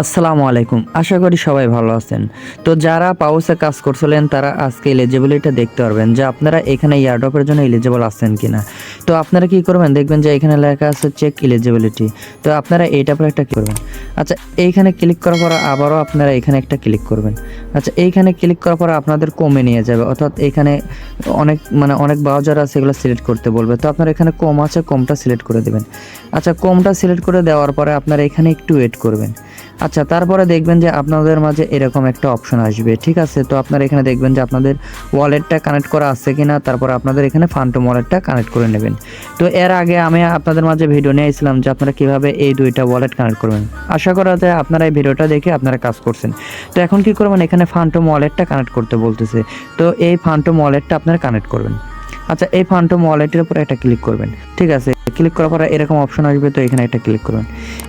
আসসালামু আলাইকুম, আশা করি সবাই ভালো আছেন। তো যারা পাউসে কাজ করছিলেন তারা আজকে এলিজিবিলিটি দেখতে পারবেন যে আপনারা এখানে ইয়ারড্রপের জন্য এলিজিবল আছেন কিনা। তো আপনারা কি করবেন, দেখবেন যে এখানে লেখা আছে চেক এলিজিবিলিটি। তো আপনারা এইটার পর একটা করবেন। আচ্ছা, এইখানে ক্লিক করার পর আবারও আপনারা এখানে একটা ক্লিক করবেন। আচ্ছা, এইখানে ক্লিক করার পর আপনাদের কমে নিয়ে যাবে, অর্থাৎ এখানে অনেক ব্রাউজার আছে, এগুলো সিলেক্ট করতে বলবে। তো আপনারা এখানে কম আছে, কমটা সিলেক্ট করে দেবেন। আচ্ছা, কমটা সিলেক্ট করে দেওয়ার পরে আপনারা এখানে একটু ওয়েট করবেন। আচ্ছা, তারপরে দেখবেন যে আপনাদের মাঝে এরকম একটা অপশন আসবে, ঠিক আছে। তো আপনারা এখানে দেখবেন যে আপনাদের ওয়ালেটটা কানেক্ট করা আছে কিনা, তারপর আপনাদের এখানে ফান্টম ওয়ালেটটা কানেক্ট করে নেবেন। তো এর আগে আমি আপনাদের মাঝে ভিডিও নিয়ে আসছিলাম যে আপনারা কিভাবে এই দুইটা ওয়ালেট কানেক্ট করবেন। আশা করা যায় আপনারা এই ভিডিওটা দেখে আপনারা কাজ করছেন। তো এখন কি করবেন, এখানে ফান্টম ওয়ালেটটা কানেক্ট করতে বলতেছে। তো এই ফান্টম ওয়ালেটটা আপনারা কানেক্ট করবেন। আচ্ছা, এই ফান্টম ওয়ালেটের উপরে একটা ক্লিক করবেন, ঠিক আছে। ক্লিক করার পরে এরকম অপশন আসবে, তো এখানে একটা ক্লিক করবেন।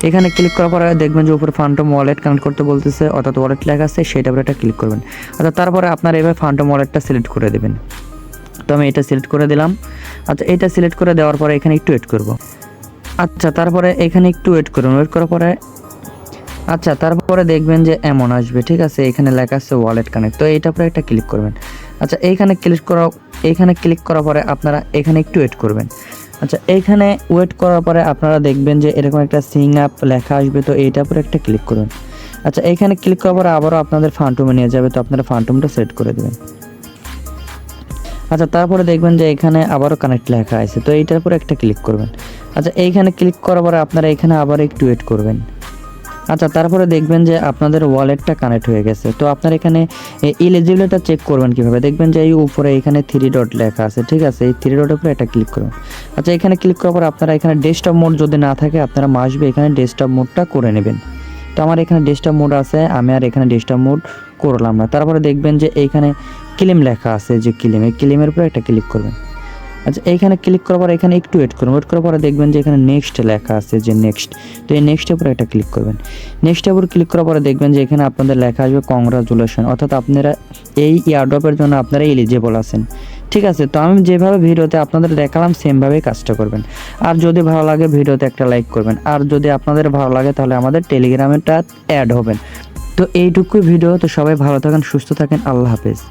এখানে ক্লিক করার পরে দেখবেন যে উপরে ফান্টম ওয়ালেট কানেক্ট করতে বলতেছে, অর্থাৎ ওয়ালেট লেখা আছে, সেটার উপরে একটা ক্লিক করবেন। আচ্ছা, তারপরে আপনার এভাবে ফান্টম ওয়ালেটটা সিলেক্ট করে দেবেন। তো আমি এটা সিলেক্ট করে দিলাম। আচ্ছা, এটা সিলেক্ট করে দেওয়ার পরে এখানে একটু ওয়েট করব। আচ্ছা, তারপরে এখানে একটু ওয়েট করুন। ওয়েট করার পরে আচ্ছা, তারপরে দেখবেন যে এমন আসবে, ঠিক আছে। এখানে লেখা আছে ওয়ালেট কানেক্ট, তো এইটার উপরে একটা ক্লিক করবেন। আচ্ছা, এইখানে ক্লিক করার পরে আপনারা এখানে একটু ওয়েট করবেন। আচ্ছা, এইখানে ওয়েট করার পরে আপনারা দেখবেন যে এরকম একটা সিং আপ লেখা আসবে, তো এইটার উপরে একটা ক্লিক করবেন। আচ্ছা, এইখানে ক্লিক করার পরে আবারও আপনাদের ফান্টমে নিয়ে যাবে, তো আপনারা ফান্টমটা সেট করে দেবেন। আচ্ছা, তারপরে দেখবেন যে এখানে আবারও কানেক্ট লেখা আছে, তো এইটার উপরে একটা ক্লিক করবেন। আচ্ছা, এইখানে ক্লিক করার পরে আপনারা এখানে আবার একটু ওয়েট করবেন। আচ্ছা, তারপরে দেখবেন যে আপনাদের ওয়ালেটটা কানেক্ট হয়ে গেছে। তো আপনার এখানে এলিজিবিলিটিটা চেক করবেন কিভাবে, দেখবেন যে এই উপরে এখানে 3 ডট লেখা আছে, ঠিক আছে। এই 3 ডটের উপরে একটা ক্লিক করুন। আচ্ছা, এখানে ক্লিক করার পর আপনারা এখানে ডেস্কটপ মোড যদি না থাকে আপনারা মাসবে এখানে ডেস্কটপ মোডটা করে নেবেন। তো আমার এখানে ডেস্কটপ মোড আছে, আমি আর এখানে ডেস্কটপ মোড করলাম না। তারপরে দেখবেন যে এইখানে ক্লেম লেখা আছে, যে ক্লেম, এই ক্লেমের উপরে একটা ক্লিক করবেন। আচ্ছা, এইখানে ক্লিক করার পর এখানে একটু ওয়েট করুন। ওয়েট করার পরে দেখবেন যে এখানে নেক্সট লেখা আছে, যে নেক্সট। তো এই নেক্সটের উপরে একটা ক্লিক করবেন। নেক্সটের উপর ক্লিক করার পরে দেখবেন যে এখানে আপনাদের লেখা আসবে কংগ্রাচুলেশন, অর্থাৎ আপনারা এই ইয়ারড্রপের জন্য আপনারা এলিজিবল আছেন, ঠিক আছে। তো আমি যেভাবে ভিডিওতে আপনাদের দেখালাম সেমভাবেই কাজটা করবেন। আর যদি ভালো লাগে ভিডিওতে একটা লাইক করবেন। আর যদি আপনাদের ভালো লাগে তাহলে আমাদের টেলিগ্রামেটা অ্যাড হবেন। তো এইটুকুই ভিডিও। তো সবাই ভালো থাকেন, সুস্থ থাকেন, আল্লাহ হাফেজ।